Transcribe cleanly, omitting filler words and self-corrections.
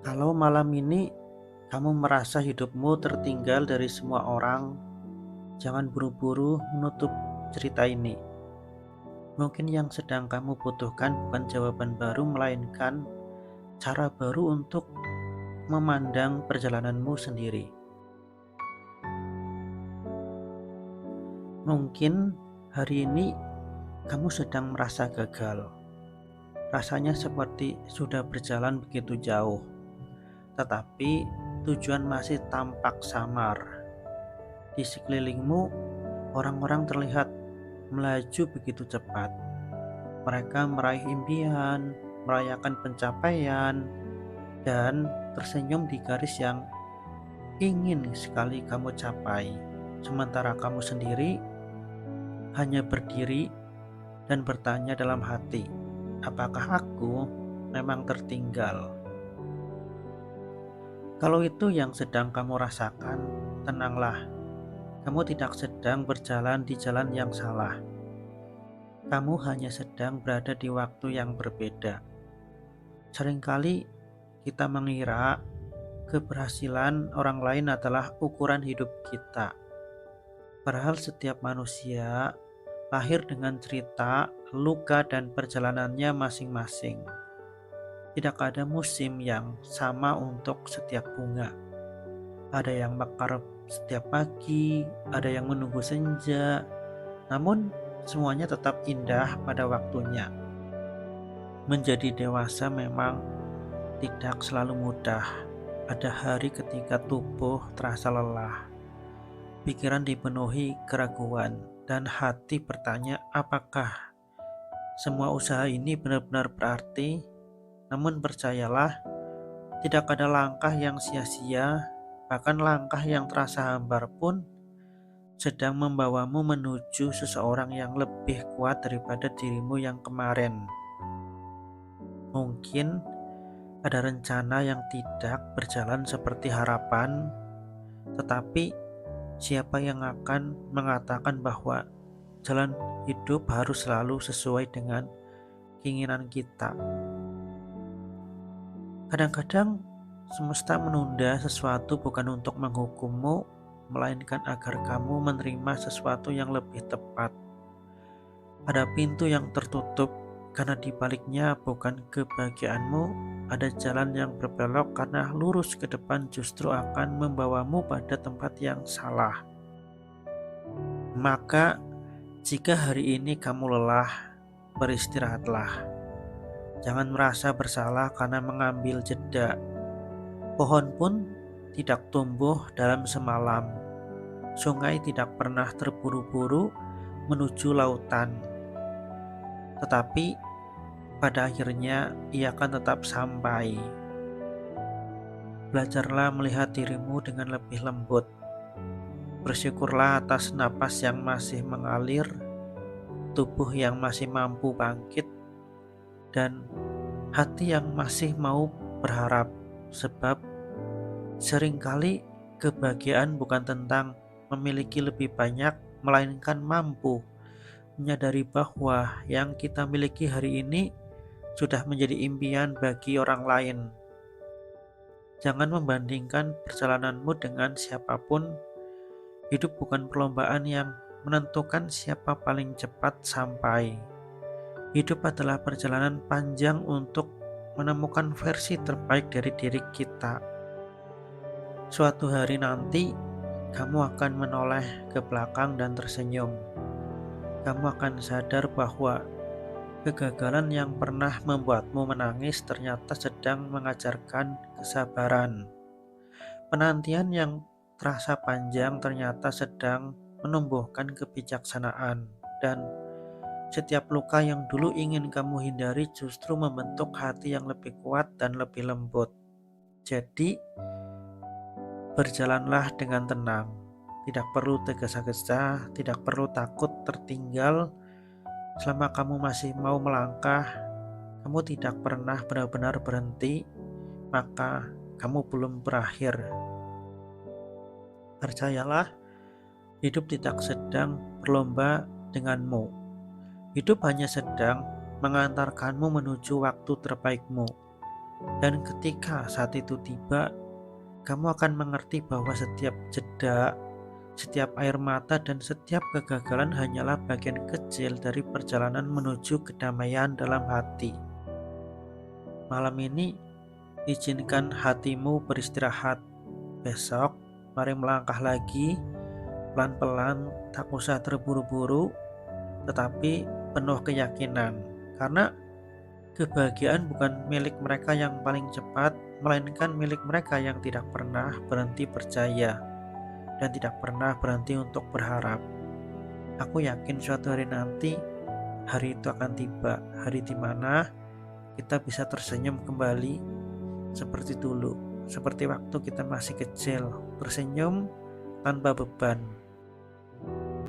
Kalau malam ini kamu merasa hidupmu tertinggal dari semua orang, jangan buru-buru menutup cerita ini. Mungkin yang sedang kamu butuhkan bukan jawaban baru, melainkan cara baru untuk memandang perjalananmu sendiri. Mungkin hari ini kamu sedang merasa gagal. Rasanya seperti sudah berjalan begitu jauh, tetapi tujuan masih tampak samar. Di sekelilingmu, orang-orang terlihat melaju begitu cepat. Mereka meraih impian, merayakan pencapaian, dan tersenyum di garis yang ingin sekali kamu capai. Sementara kamu sendiri hanya berdiri dan bertanya dalam hati, apakah aku memang tertinggal? Kalau itu yang sedang kamu rasakan, tenanglah. Kamu tidak sedang berjalan di jalan yang salah. Kamu hanya sedang berada di waktu yang berbeda. Seringkali kita mengira keberhasilan orang lain adalah ukuran hidup kita. Padahal setiap manusia lahir dengan cerita, luka, dan perjalanannya masing-masing. Tidak ada musim yang sama untuk setiap bunga. Ada yang mekar setiap pagi, ada yang menunggu senja, namun semuanya tetap indah pada waktunya. Menjadi dewasa memang tidak selalu mudah. Ada hari ketika tubuh terasa lelah, pikiran dipenuhi keraguan, dan hati bertanya apakah semua usaha ini benar-benar berarti. Namun percayalah, tidak ada langkah yang sia-sia, bahkan langkah yang terasa hambar pun sedang membawamu menuju seseorang yang lebih kuat daripada dirimu yang kemarin. Mungkin ada rencana yang tidak berjalan seperti harapan, tetapi siapa yang akan mengatakan bahwa jalan hidup harus selalu sesuai dengan keinginan kita? Kadang-kadang semesta menunda sesuatu bukan untuk menghukummu, melainkan agar kamu menerima sesuatu yang lebih tepat. Ada pintu yang tertutup karena di baliknya bukan kebahagiaanmu, ada jalan yang berbelok karena lurus ke depan justru akan membawamu pada tempat yang salah. Maka jika hari ini kamu lelah, beristirahatlah. Jangan merasa bersalah karena mengambil jeda. Pohon pun tidak tumbuh dalam semalam. Sungai tidak pernah terburu-buru menuju lautan. Tetapi pada akhirnya ia akan tetap sampai. Belajarlah melihat dirimu dengan lebih lembut. Bersyukurlah atas napas yang masih mengalir, tubuh yang masih mampu bangkit, dan hati yang masih mau berharap. Sebab seringkali kebahagiaan bukan tentang memiliki lebih banyak, melainkan mampu menyadari bahwa yang kita miliki hari ini sudah menjadi impian bagi orang lain. Jangan membandingkan perjalananmu dengan siapapun. Hidup bukan perlombaan yang menentukan siapa paling cepat sampai. Hidup adalah perjalanan panjang untuk menemukan versi terbaik dari diri kita. Suatu hari nanti, kamu akan menoleh ke belakang dan tersenyum. Kamu akan sadar bahwa kegagalan yang pernah membuatmu menangis ternyata sedang mengajarkan kesabaran. Penantian yang terasa panjang ternyata sedang menumbuhkan kebijaksanaan. Dan setiap luka yang dulu ingin kamu hindari justru membentuk hati yang lebih kuat dan lebih lembut. Jadi, berjalanlah dengan tenang. Tidak perlu tergesa-gesa, tidak perlu takut tertinggal. Selama kamu masih mau melangkah, kamu tidak pernah benar-benar berhenti, maka kamu belum berakhir. Percayalah, hidup tidak sedang berlomba denganmu. Hidup hanya sedang mengantarkanmu menuju waktu terbaikmu. Dan ketika saat itu tiba, kamu akan mengerti bahwa setiap jeda, setiap air mata, dan setiap kegagalan hanyalah bagian kecil dari perjalanan menuju kedamaian dalam hati. Malam ini, izinkan hatimu beristirahat. Besok, mari melangkah lagi, pelan-pelan, tak usah terburu-buru, tetapi penuh keyakinan. Karena kebahagiaan bukan milik mereka yang paling cepat, melainkan milik mereka yang tidak pernah berhenti percaya dan tidak pernah berhenti untuk berharap. Aku yakin suatu hari nanti, hari itu akan tiba, hari di mana kita bisa tersenyum kembali seperti dulu, seperti waktu kita masih kecil, tersenyum tanpa beban.